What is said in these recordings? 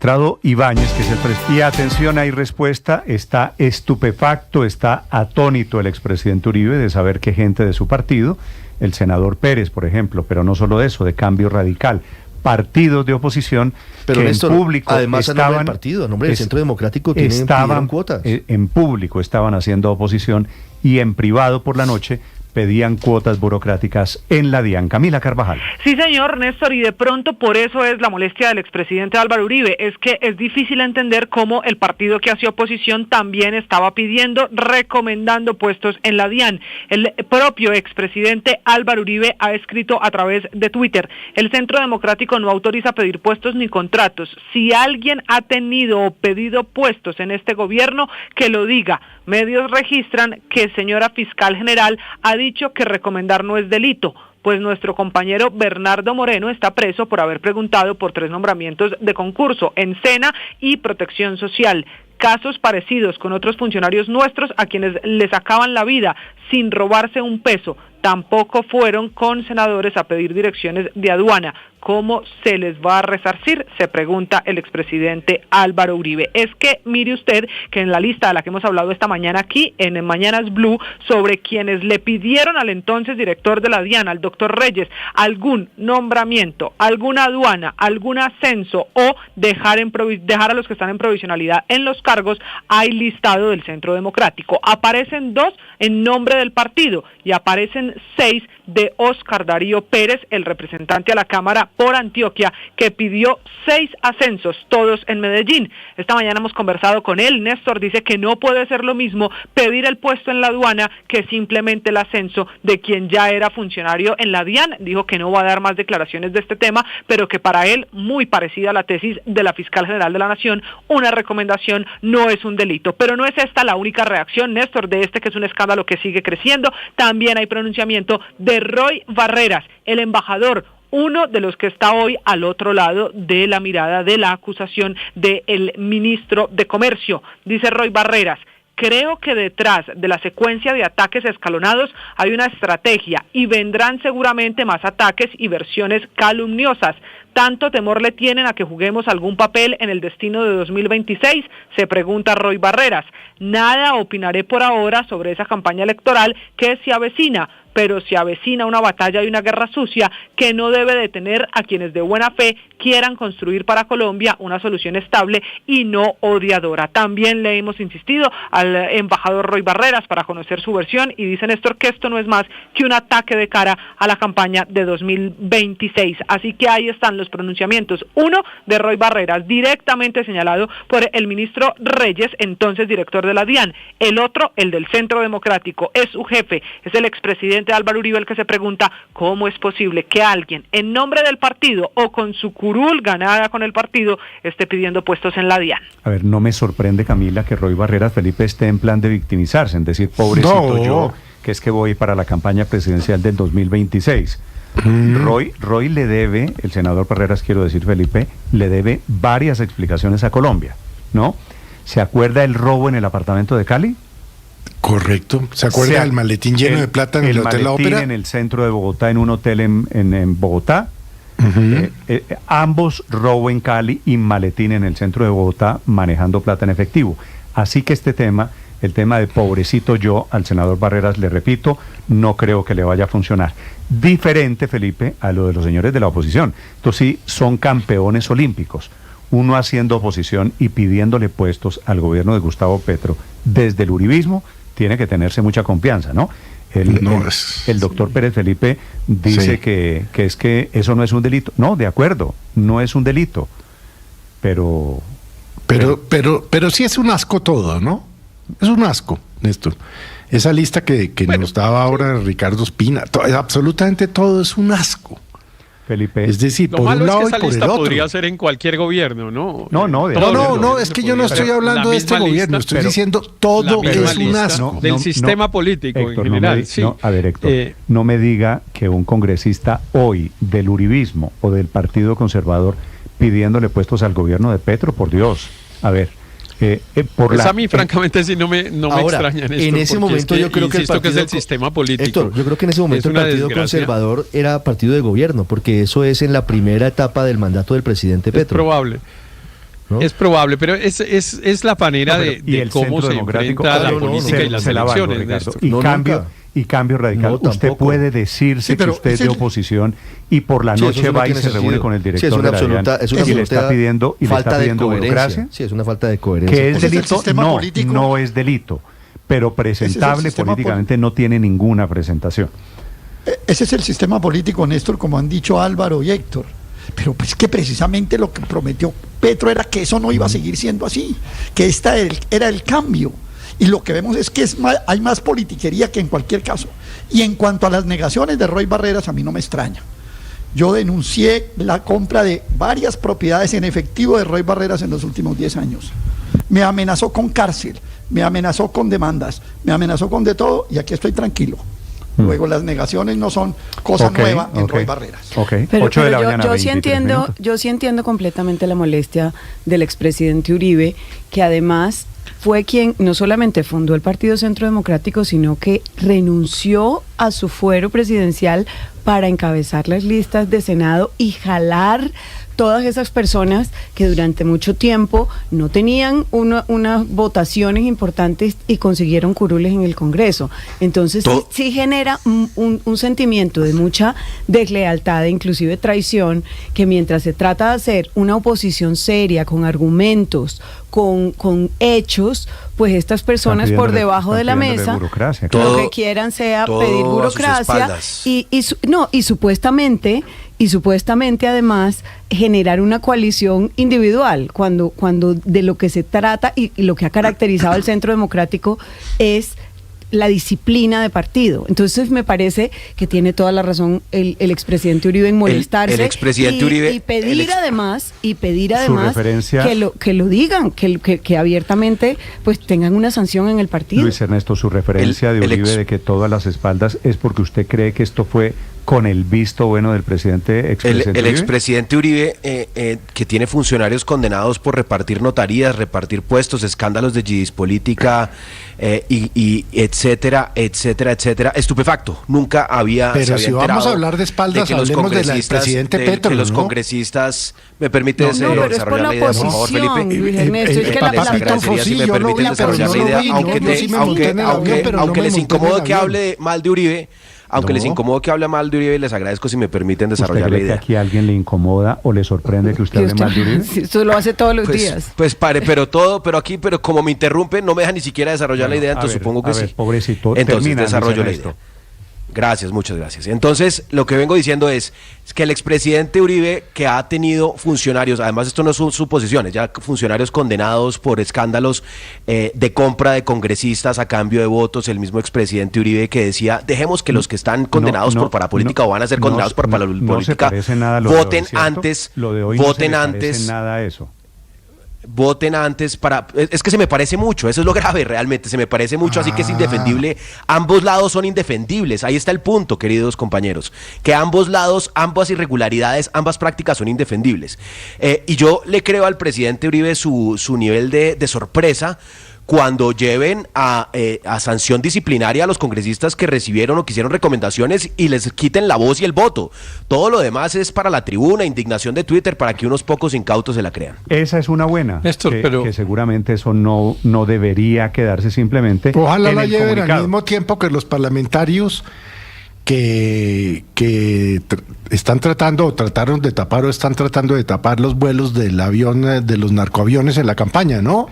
magistrado Ibáñez, que es el presidente. Y atención, hay respuesta, está estupefacto, está atónito el expresidente Uribe de saber que gente de su partido, el senador Pérez, por ejemplo, pero no solo de eso, de Cambio Radical, partidos de oposición, pero que Néstor, en público además estaban, a nombre del partido, a nombre del Centro Democrático, pidieron cuotas. En público estaban haciendo oposición y en privado por la noche pedían cuotas burocráticas en la DIAN. Camila Carvajal. Sí, señor Néstor, y de pronto por eso es la molestia del expresidente Álvaro Uribe, es que es difícil entender cómo el partido que hacía oposición también estaba pidiendo, recomendando puestos en la DIAN. El propio expresidente Álvaro Uribe ha escrito a través de Twitter: el Centro Democrático no autoriza pedir puestos ni contratos. Si alguien ha tenido o pedido puestos en este gobierno, que lo diga. Medios registran que señora fiscal general ha dicho que recomendar no es delito, pues nuestro compañero Bernardo Moreno está preso por haber preguntado por 3 nombramientos de concurso en SENA y Protección Social. Casos parecidos con otros funcionarios nuestros a quienes les sacaban la vida sin robarse un peso. Tampoco fueron con senadores a pedir direcciones de aduana. ¿Cómo se les va a resarcir?, se pregunta el expresidente Álvaro Uribe. Es que mire usted que en la lista de la que hemos hablado esta mañana aquí, en Mañanas Blue, sobre quienes le pidieron al entonces director de la DIAN, al doctor Reyes, algún nombramiento, alguna aduana, algún ascenso o dejar a los que están en provisionalidad en los cargos, hay listado del Centro Democrático. Aparecen 2 en nombre del partido y aparecen 6 de Óscar Darío Pérez, el representante a la Cámara por Antioquia, que pidió 6 ascensos, todos en Medellín. Esta mañana hemos conversado con él. Néstor dice que no puede ser lo mismo pedir el puesto en la aduana que simplemente el ascenso de quien ya era funcionario en la DIAN. Dijo que no va a dar más declaraciones de este tema, pero que para él, muy parecida a la tesis de la fiscal general de la Nación, una recomendación no es un delito. Pero no es esta la única reacción, Néstor, de este que es un escándalo que sigue creciendo. También hay pronunciamiento de Roy Barreras, el embajador, uno de los que está hoy al otro lado de la mirada de la acusación del ministro de Comercio. Dice Roy Barreras: creo que detrás de la secuencia de ataques escalonados hay una estrategia y vendrán seguramente más ataques y versiones calumniosas. ¿Tanto temor le tienen a que juguemos algún papel en el destino de 2026? Se pregunta Roy Barreras. Nada opinaré por ahora sobre esa campaña electoral que se avecina, pero se avecina una batalla y una guerra sucia que no debe detener a quienes de buena fe quieran construir para Colombia una solución estable y no odiadora. También le hemos insistido al embajador Roy Barreras para conocer su versión y dice Néstor que esto no es más que un ataque de cara a la campaña de 2026. Así que ahí están los pronunciamientos. Uno de Roy Barreras, directamente señalado por el ministro Reyes, entonces director de la DIAN. El otro, el del Centro Democrático, es su jefe, es el expresidente Álvaro Uribe, el que se pregunta cómo es posible que alguien en nombre del partido o con su curul ganada con el partido esté pidiendo puestos en la DIAN. A ver, no me sorprende, Camila, que Roy Barreras, Felipe, esté en plan de victimizarse, en decir, pobrecito yo, que es que voy para la campaña presidencial del 2026. Roy le debe, el senador Barreras, quiero decir, Felipe, le debe varias explicaciones a Colombia, ¿no? ¿Se acuerda el robo en el apartamento de Cali? Correcto. ¿Se acuerda del maletín lleno de plata en el Hotel La Ópera? En el centro de Bogotá, en un hotel en Bogotá. Ambos, robo en Cali y maletín en el centro de Bogotá, manejando plata en efectivo. Así que este tema, el tema de pobrecito yo, al senador Barreras, le repito, no creo que le vaya a funcionar. Diferente, Felipe, a lo de los señores de la oposición. Estos sí son campeones olímpicos. Uno haciendo oposición y pidiéndole puestos al gobierno de Gustavo Petro desde el uribismo, tiene que tenerse mucha confianza, ¿no? El doctor Pérez, Felipe, dice sí, que es que eso no es un delito. No, de acuerdo, no es un delito. Pero sí es un asco todo, ¿no? Es un asco, Néstor. Esa lista que nos daba ahora Ricardo Espina, absolutamente todo es un asco. Felipe. Es decir, lo por malo un lado es que esa y por lista el otro. podría ser en cualquier gobierno, ¿no? No, es que yo no estoy hablando de este gobierno, estoy diciendo todo es un asco. Del sistema político Héctor, en general. A ver, Héctor, no me diga que un congresista hoy del uribismo o del Partido Conservador pidiéndole puestos al gobierno de Petro, por Dios. A ver. A mí francamente sí no me extraña en ese momento yo creo que el partido, que es el sistema político. Héctor, yo creo que en ese momento el Partido Conservador era partido de gobierno, porque eso es en la primera etapa del mandato del presidente Petro. Es probable. ¿no? Es probable, pero es la manera de cómo se enfrenta la política y las elecciones. Y cambio radical. No, usted puede decirse que usted es de oposición y por la noche va y se reúne con el director de la DIAN y le está pidiendo burocracia. Sí, es una falta de coherencia. ¿Que es delito? No es delito, pero presentable políticamente no tiene ninguna presentación. Ese es el sistema político, Néstor, como han dicho Álvaro y Héctor. Pero pues que precisamente lo que prometió Petro era que eso no iba a seguir siendo así, que era el cambio. Y lo que vemos es que hay más politiquería que en cualquier caso. Y en cuanto a las negaciones de Roy Barreras, a mí no me extraña. Yo denuncié la compra de varias propiedades en efectivo de Roy Barreras en los últimos 10 años. Me amenazó con cárcel, me amenazó con demandas, me amenazó con de todo, y aquí estoy tranquilo. Luego las negaciones no son cosa nueva en Roy Barreras. Pero yo sí entiendo completamente la molestia del expresidente Uribe, que además fue quien no solamente fundó el Partido Centro Democrático, sino que renunció a su fuero presidencial para encabezar las listas de Senado y jalar todas esas personas que durante mucho tiempo no tenían unas votaciones importantes y consiguieron curules en el Congreso. Entonces sí genera un sentimiento de mucha deslealtad e inclusive traición, que mientras se trata de hacer una oposición seria, con argumentos, con hechos, pues estas personas por debajo de la mesa lo que quieran sea pedir burocracia y supuestamente además generar una coalición individual, cuando de lo que se trata y lo que ha caracterizado al Centro Democrático es la disciplina de partido. Entonces me parece que tiene toda la razón el expresidente Uribe en molestarse, el expresidente Uribe, y pedir además que lo digan, que abiertamente pues tengan una sanción en el partido. Luis Ernesto, su referencia de Uribe de que todo a las espaldas es porque usted cree que esto fue con el visto bueno del expresidente Uribe. El expresidente Uribe, que tiene funcionarios condenados por repartir notarías, repartir puestos, escándalos de política, y etcétera, estupefacto. Nunca había... Pero si vamos a hablar de espaldas, hablemos del presidente Petro, que los congresistas... ¿Me permite desarrollar la idea, por favor, Felipe? Luis Ernesto, es que la si me permiten desarrollar la idea, aunque les incomode que hable mal de Uribe, les incomode que hable mal de Uribe, les agradezco si me permiten desarrollar la idea. ¿Usted cree que aquí a alguien le incomoda o le sorprende que usted hable mal de Uribe? Eso lo hace todos los días. Pero como me interrumpen, no me deja ni siquiera desarrollar la idea, entonces supongo que sí. Pobrecito, entonces desarrollo la idea. Gracias, muchas gracias. Entonces, lo que vengo diciendo es que el expresidente Uribe, que ha tenido funcionarios, además esto no son suposiciones, ya funcionarios condenados por escándalos de compra de congresistas a cambio de votos, el mismo expresidente Uribe que decía, dejemos que los que están condenados por parapolítica o van a ser condenados por parapolítica voten antes, voten antes para... Es que se me parece mucho, eso es lo grave realmente, se me parece mucho, así que es indefendible. Ambos lados son indefendibles, ahí está el punto, queridos compañeros, que ambos lados, ambas irregularidades, ambas prácticas son indefendibles. Y yo le creo al presidente Uribe su nivel de sorpresa cuando lleven a sanción disciplinaria a los congresistas que recibieron o que hicieron recomendaciones y les quiten la voz y el voto. Todo lo demás es para la tribuna, indignación de Twitter, para que unos pocos incautos se la crean. Esa es una buena, Néstor, que seguramente eso no debería quedarse simplemente. Ojalá la lleven al mismo tiempo que los parlamentarios que están tratando o trataron de tapar o están tratando de tapar los vuelos del avión, de los narcoaviones en la campaña, ¿no?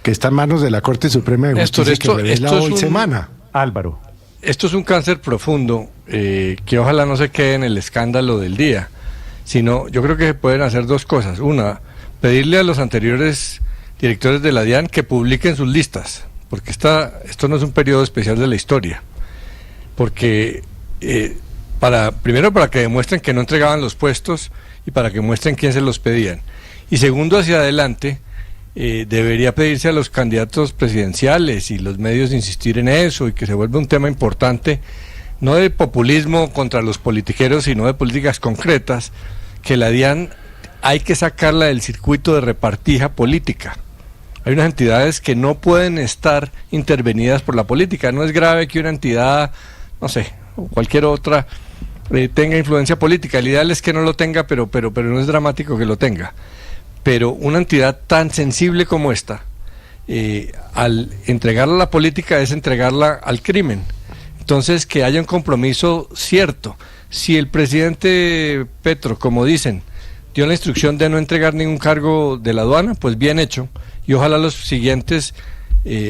Que está en manos de la Corte Suprema de Justicia, que revela hoy semana. Álvaro. Esto es un cáncer profundo que ojalá no se quede en el escándalo del día, sino yo creo que se pueden hacer dos cosas. Una, pedirle a los anteriores directores de la DIAN que publiquen sus listas, porque esto no es un periodo especial de la historia, porque primero para que demuestren que no entregaban los puestos y para que muestren quién se los pedían. Y segundo, hacia adelante, debería pedirse a los candidatos presidenciales y los medios insistir en eso y que se vuelva un tema importante, no de populismo contra los politiqueros, sino de políticas concretas, que la DIAN hay que sacarla del circuito de repartija política. Hay unas entidades que no pueden estar intervenidas por la política. No es grave que una entidad, no sé, o cualquier otra tenga influencia política. El ideal es que no lo tenga, pero no es dramático que lo tenga. pero una entidad tan sensible como esta, al entregarla a la política es entregarla al crimen. Entonces, que haya un compromiso cierto. Si el presidente Petro, como dicen, dio la instrucción de no entregar ningún cargo de la aduana, pues bien hecho, y ojalá los siguientes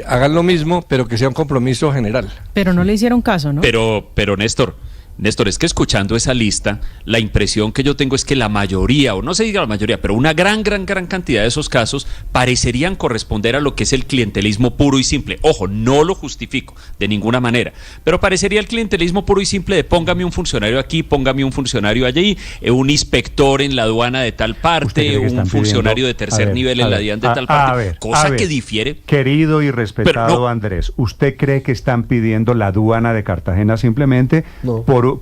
hagan lo mismo, pero que sea un compromiso general. Pero no le hicieron caso, ¿no? Pero Néstor, es que escuchando esa lista, la impresión que yo tengo es que la mayoría, o no se diga la mayoría, pero una gran cantidad de esos casos parecerían corresponder a lo que es el clientelismo puro y simple. Ojo, no lo justifico de ninguna manera, pero parecería el clientelismo puro y simple de póngame un funcionario aquí, póngame un funcionario allí, un inspector en la aduana de tal parte, un funcionario de tercer nivel en la DIAN de tal parte, cosa que difiere. Querido y respetado Andrés, ¿usted cree que están pidiendo la aduana de Cartagena simplemente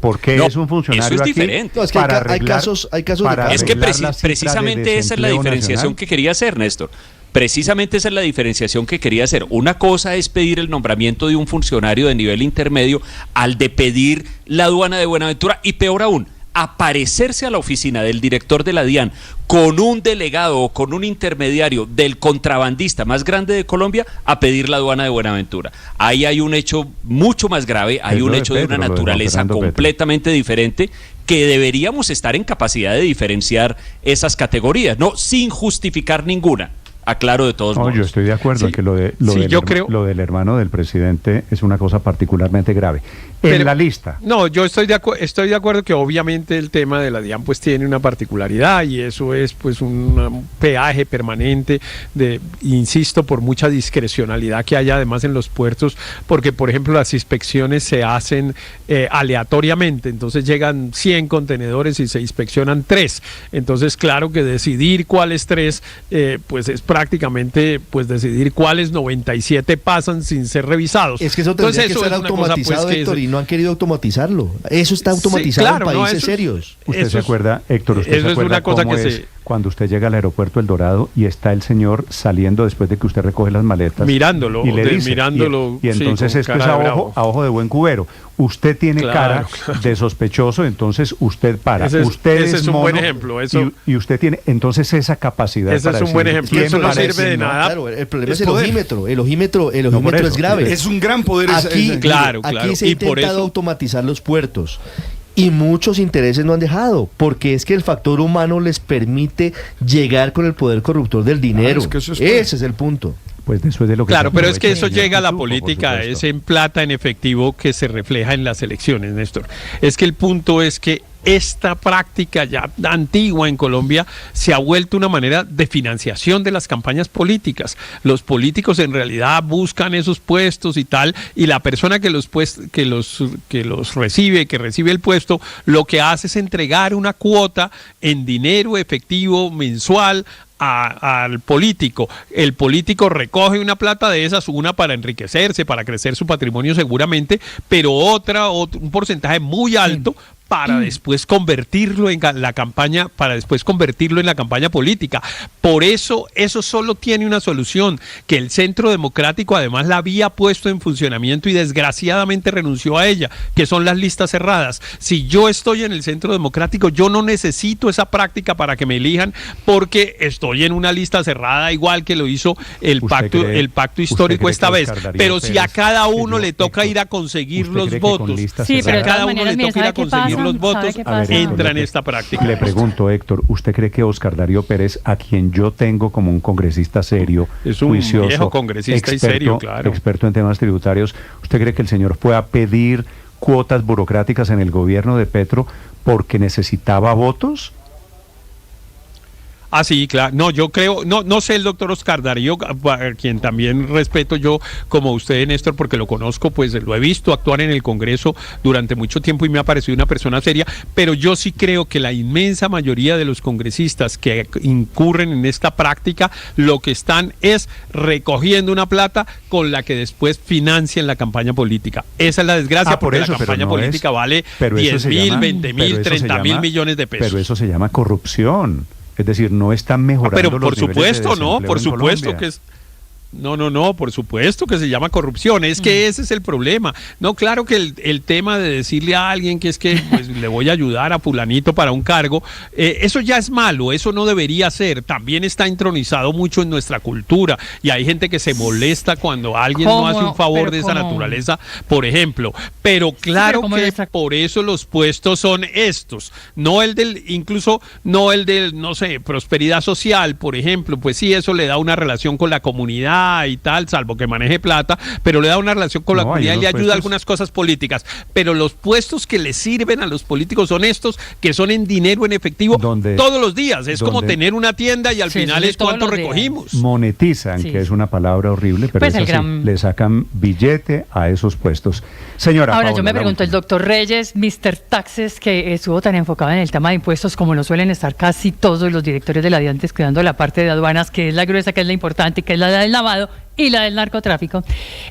porque es un funcionario? Eso es diferente. No, es que hay casos de es que precisamente esa es la diferenciación que quería hacer, Néstor. Precisamente esa es la diferenciación que quería hacer. Una cosa es pedir el nombramiento de un funcionario de nivel intermedio al de pedir la aduana de Buenaventura, y peor aún, aparecerse a la oficina del director de la DIAN con un delegado o con un intermediario del contrabandista más grande de Colombia a pedir la aduana de Buenaventura. Ahí hay un hecho mucho más grave, hay un hecho de una naturaleza completamente diferente, que deberíamos estar en capacidad de diferenciar esas categorías, no sin justificar ninguna. Aclaro de todos modos. Yo estoy de acuerdo en que lo del hermano del presidente es una cosa particularmente grave. En la lista. No, yo estoy de acuerdo que obviamente el tema de la DIAN pues tiene una particularidad, y eso es pues un peaje permanente insisto, por mucha discrecionalidad que hay además en los puertos, porque por ejemplo las inspecciones se hacen aleatoriamente, entonces llegan 100 contenedores y se inspeccionan 3, entonces claro que decidir cuáles 3 pues es prácticamente pues decidir cuáles 97 pasan sin ser revisados. Es que eso tendría que estar automatizado, Héctor, y no han querido automatizarlo. Eso está automatizado en países serios. ¿Usted se acuerda, Héctor, usted se acuerda cómo es cuando usted llega al aeropuerto El Dorado y está el señor saliendo después de que usted recoge las maletas? Mirándolo, y le dice, y entonces esto es a ojo de buen cubero. Usted tiene cara de sospechoso, entonces usted para. Ese es un buen ejemplo. Y usted tiene entonces esa capacidad. Ese es un buen ejemplo. Eso no sirve de nada. Claro, el problema es el ojímetro. El ojímetro es grave. Es un gran poder. Aquí se ha intentado automatizar los puertos, y muchos intereses no han dejado, porque es que el factor humano les permite llegar con el poder corruptor del dinero. Ese es el punto. Pues después de lo que pero es que eso llega a la política, es en plata, en efectivo, que se refleja en las elecciones, Néstor. Es que el punto es que esta práctica ya antigua en Colombia se ha vuelto una manera de financiación de las campañas políticas. Los políticos en realidad buscan esos puestos y tal, y la persona que los recibe, que recibe el puesto, lo que hace es entregar una cuota en dinero efectivo mensual al político. El político recoge una plata de esas, una para enriquecerse, para crecer su patrimonio seguramente, pero un porcentaje muy alto para después convertirlo en la campaña, política. Por eso solo tiene una solución, que el Centro Democrático además la había puesto en funcionamiento y desgraciadamente renunció a ella, que son las listas cerradas. Si yo estoy en el Centro Democrático, yo no necesito esa práctica para que me elijan, porque estoy en una lista cerrada, igual que lo hizo el pacto histórico esta vez. Pero si a cada uno le toca ir a conseguir los votos, los votos, entra en esta práctica. Le pregunto, Héctor, ¿usted cree que Oscar Darío Pérez, a quien yo tengo como un congresista serio, es un juicioso, viejo congresista y serio, claro, experto en temas tributarios, ¿usted cree que el señor fue a pedir cuotas burocráticas en el gobierno de Petro porque necesitaba votos? Ah, sí, claro. No, yo creo, no sé el doctor Oscar Darío, a quien también respeto yo como usted, Néstor, porque lo conozco, pues lo he visto actuar en el Congreso durante mucho tiempo y me ha parecido una persona seria, pero yo sí creo que la inmensa mayoría de los congresistas que incurren en esta práctica, lo que están es recogiendo una plata con la que después financian la campaña política. Esa es la desgracia, porque la campaña política vale 10.000, 20.000, 30.000 millones de pesos. Pero eso se llama corrupción. Es decir, no están mejorando pero por los niveles supuesto, de desempleo por en supuesto Colombia. que es. No, por supuesto que se llama corrupción, es que ese es el problema. No, claro que el tema de decirle a alguien que es que pues, le voy a ayudar a fulanito para un cargo, eso ya es malo, eso no debería ser. También está entronizado mucho en nuestra cultura y hay gente que se molesta cuando alguien no hace un favor de esa naturaleza, por ejemplo. Pero claro que por eso los puestos son estos, no el del, incluso no el del, no sé, prosperidad social, por ejemplo, pues sí, eso le da una relación con la comunidad y tal, salvo que maneje plata, pero le da una relación con la comunidad y le ayuda a algunas cosas políticas. Pero los puestos que le sirven a los políticos son estos, que son en dinero en efectivo todos los días. Es como tener una tienda y al final es cuánto recogimos. Monetizan, que es una palabra horrible, pero pues le sacan billete a esos puestos. Señora Ahora, Paola, yo me pregunto, el doctor Reyes, Mr. Taxes, que estuvo tan enfocado en el tema de impuestos como lo suelen estar casi todos los directores de la DIAN, descuidando la parte de aduanas, que es la gruesa, que es la importante, que es la del lavado y la del narcotráfico,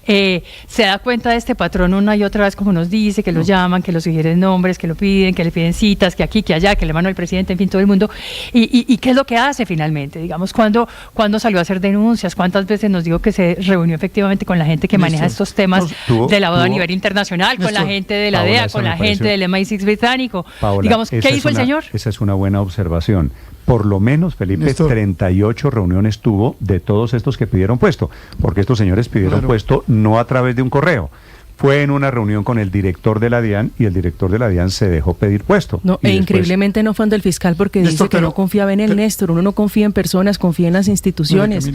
se da cuenta de este patrón una y otra vez, como nos dice, que los llaman, que los sugieren nombres, que lo piden, que le piden citas, que aquí, que allá, que le mandan al presidente, en fin, todo el mundo. ¿Y qué es lo que hace finalmente? Digamos, ¿cuándo salió a hacer denuncias? ¿Cuántas veces nos dijo que se reunió efectivamente con la gente que maneja estos temas de lavado a nivel internacional, con la gente de la DEA, con la gente del MI6 británico? Paola, digamos, ¿qué hizo el señor? Esa es una buena observación. Por lo menos, Felipe, 38 reuniones tuvo de todos estos que pidieron puesto, porque estos señores pidieron puesto no a través de un correo. Fue en una reunión con el director de la DIAN y el director de la DIAN se dejó pedir puesto. No, e increíblemente no fue ante el fiscal porque dice que no confiaba en él, Néstor. Uno no confía en personas, confía en las instituciones.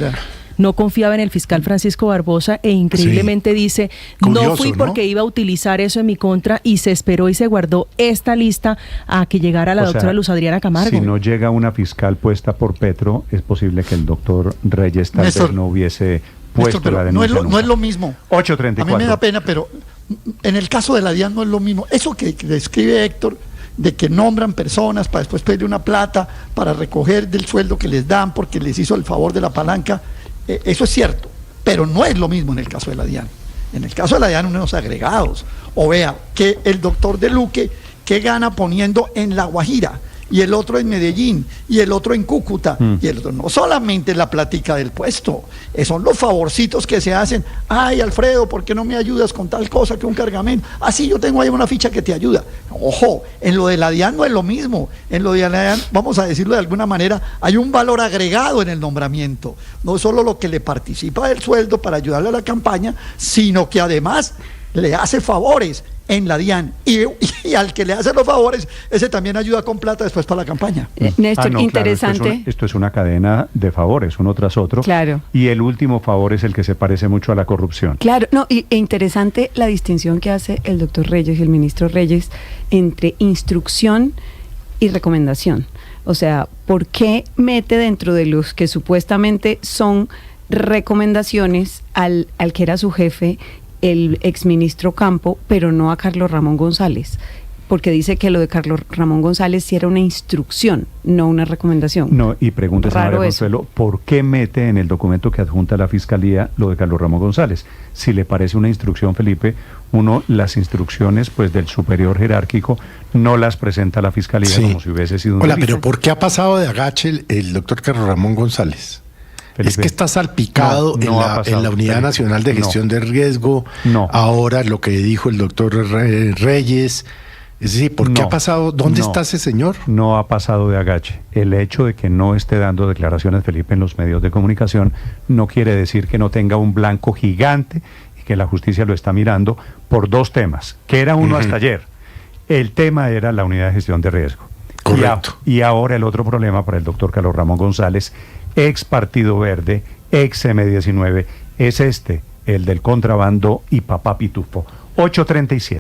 No confiaba en el fiscal Francisco Barbosa e increíblemente dice, curioso, no fui porque iba a utilizar eso en mi contra y se esperó y se guardó esta lista a que llegara la doctora Luz Adriana Camargo. Si no llega una fiscal puesta por Petro, es posible que el doctor Reyes tal vez no hubiese puesto la denuncia. No es lo mismo. 8:34. A mí me da pena, pero en el caso de la DIAN no es lo mismo. Eso que describe Héctor, de que nombran personas para después pedir una plata para recoger del sueldo que les dan porque les hizo el favor de la palanca, eso es cierto, pero no es lo mismo en el caso de la DIAN. En el caso de la DIAN, unos agregados. O vea, que el doctor de Luque, que gana poniendo en La Guajira, y el otro en Medellín, y el otro en Cúcuta, y el otro no solamente la plática del puesto, son los favorcitos que se hacen. Ay, Alfredo, ¿por qué no me ayudas con tal cosa que un cargamento? Ah, sí, yo tengo ahí una ficha que te ayuda. Ojo, en lo de la DIAN no es lo mismo. En lo de la DIAN, vamos a decirlo de alguna manera, hay un valor agregado en el nombramiento. No solo lo que le participa del sueldo para ayudarle a la campaña, sino que además le hace favores en la DIAN y al que le hace los favores, ese también ayuda con plata después para la campaña. Néstor, interesante. Claro, esto es una cadena de favores, uno tras otro. Claro. Y el último favor es el que se parece mucho a la corrupción. Claro, no, e interesante la distinción que hace el doctor Reyes y el ministro Reyes entre instrucción y recomendación. O sea, ¿por qué mete dentro de los que supuestamente son recomendaciones al que era su jefe, el exministro Campo, pero no a Carlos Ramón González? Porque dice que lo de Carlos Ramón González sí era una instrucción, no una recomendación. No, y pregúntese, María Consuelo, ¿por qué mete en el documento que adjunta la Fiscalía lo de Carlos Ramón González? Si le parece una instrucción, Felipe, las instrucciones pues del superior jerárquico no las presenta la Fiscalía como si hubiese sido un... Hola, pero ¿por qué ha pasado de agache el doctor Carlos Ramón González? Felipe, es que está salpicado en la Unidad Nacional de Gestión de Riesgo. Ahora lo que dijo el doctor Reyes. Es decir, ¿por qué ha pasado? ¿Dónde está ese señor? No ha pasado de agache. El hecho de que no esté dando declaraciones, Felipe, en los medios de comunicación no quiere decir que no tenga un blanco gigante y que la justicia lo está mirando por dos temas, que era uno hasta ayer. El tema era la Unidad de Gestión de Riesgo. Correcto. Y ahora el otro problema para el doctor Carlos Ramón González, ex Partido Verde, ex M19, es el del contrabando y papá pitufo. 8:37.